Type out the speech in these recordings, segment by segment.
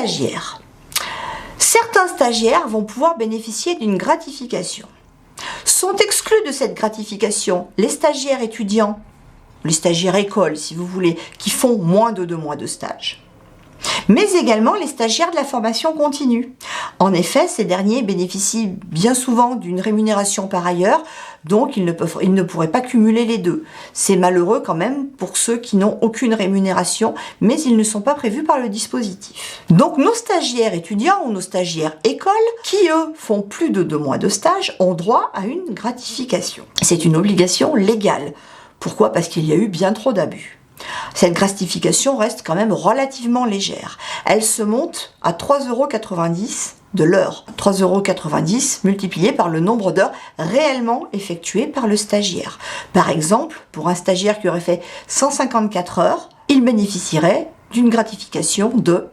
Stagiaires. Certains stagiaires vont pouvoir bénéficier d'une gratification. Sont exclus de cette gratification les stagiaires étudiants, les stagiaires écoles si vous voulez, qui font moins de 2 mois de stage. Mais également les stagiaires de la formation continue. En effet, ces derniers bénéficient bien souvent d'une rémunération par ailleurs, donc ils ne pourraient pas cumuler les deux. C'est malheureux quand même pour ceux qui n'ont aucune rémunération, mais ils ne sont pas prévus par le dispositif. Donc nos stagiaires étudiants ou nos stagiaires écoles, qui eux font plus de 2 mois de stage, ont droit à une gratification. C'est une obligation légale. Pourquoi ? Parce qu'il y a eu bien trop d'abus. Cette gratification reste quand même relativement légère. Elle se monte à 3,90 € de l'heure. 3,90 € multiplié par le nombre d'heures réellement effectuées par le stagiaire. Par exemple, pour un stagiaire qui aurait fait 154 heures, il bénéficierait d'une gratification de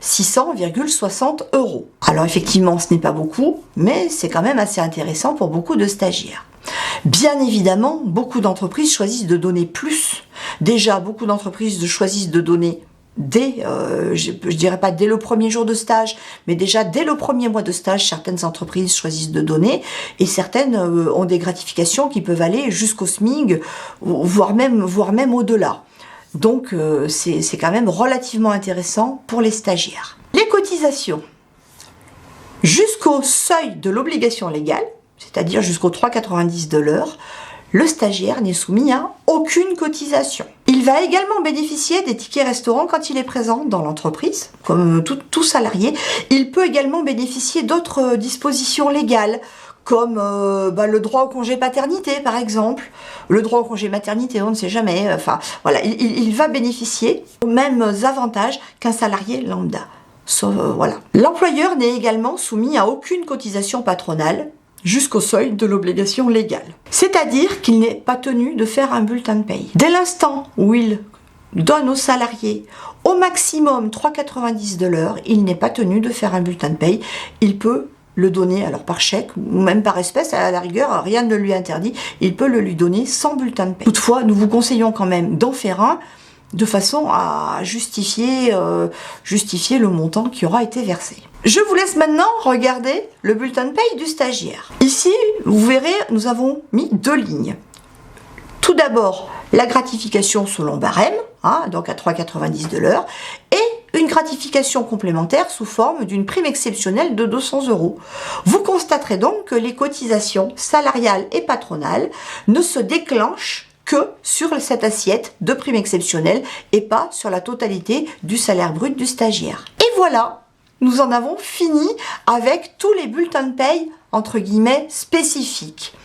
600,60 €. Alors effectivement, ce n'est pas beaucoup, mais c'est quand même assez intéressant pour beaucoup de stagiaires. Bien évidemment, beaucoup d'entreprises choisissent de donner plus. Déjà, beaucoup d'entreprises choisissent de donner dès, je dirais pas dès le premier jour de stage, mais déjà dès le premier mois de stage, certaines entreprises choisissent de donner et certaines ont des gratifications qui peuvent aller jusqu'au SMIC, voire même au-delà. Donc c'est quand même relativement intéressant pour les stagiaires. Les cotisations. Jusqu'au seuil de l'obligation légale, c'est-à-dire jusqu'au 3,90 € de l'heure, le stagiaire n'est soumis à aucune cotisation. Il va également bénéficier des tickets restaurants quand il est présent dans l'entreprise, comme tout salarié. Il peut également bénéficier d'autres dispositions légales, comme le droit au congé paternité par exemple. Le droit au congé maternité, on ne sait jamais. Enfin, voilà, il va bénéficier aux mêmes avantages qu'un salarié lambda. Voilà. L'employeur n'est également soumis à aucune cotisation patronale jusqu'au seuil de l'obligation légale. C'est-à-dire qu'il n'est pas tenu de faire un bulletin de paye. Dès l'instant où il donne aux salariés au maximum 3,90 € de l'heure, il n'est pas tenu de faire un bulletin de paye. Il peut le donner alors par chèque ou même par espèce, à la rigueur, rien ne lui interdit, il peut le lui donner sans bulletin de paye. Toutefois, nous vous conseillons quand même d'en faire un de façon à justifier le montant qui aura été versé. Je vous laisse maintenant regarder le bulletin de paye du stagiaire. Ici, vous verrez, nous avons mis 2 lignes. Tout d'abord, la gratification selon barème, donc à 3,90 € de l'heure, et une gratification complémentaire sous forme d'une prime exceptionnelle de 200 €. Vous constaterez donc que les cotisations salariales et patronales ne se déclenchent que sur cette assiette de prime exceptionnelle et pas sur la totalité du salaire brut du stagiaire. Et voilà, nous en avons fini avec tous les bulletins de paye entre guillemets spécifiques.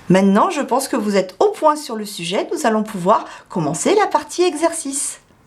Maintenant, je pense que vous êtes au point sur le sujet, nous allons pouvoir commencer la partie exercice.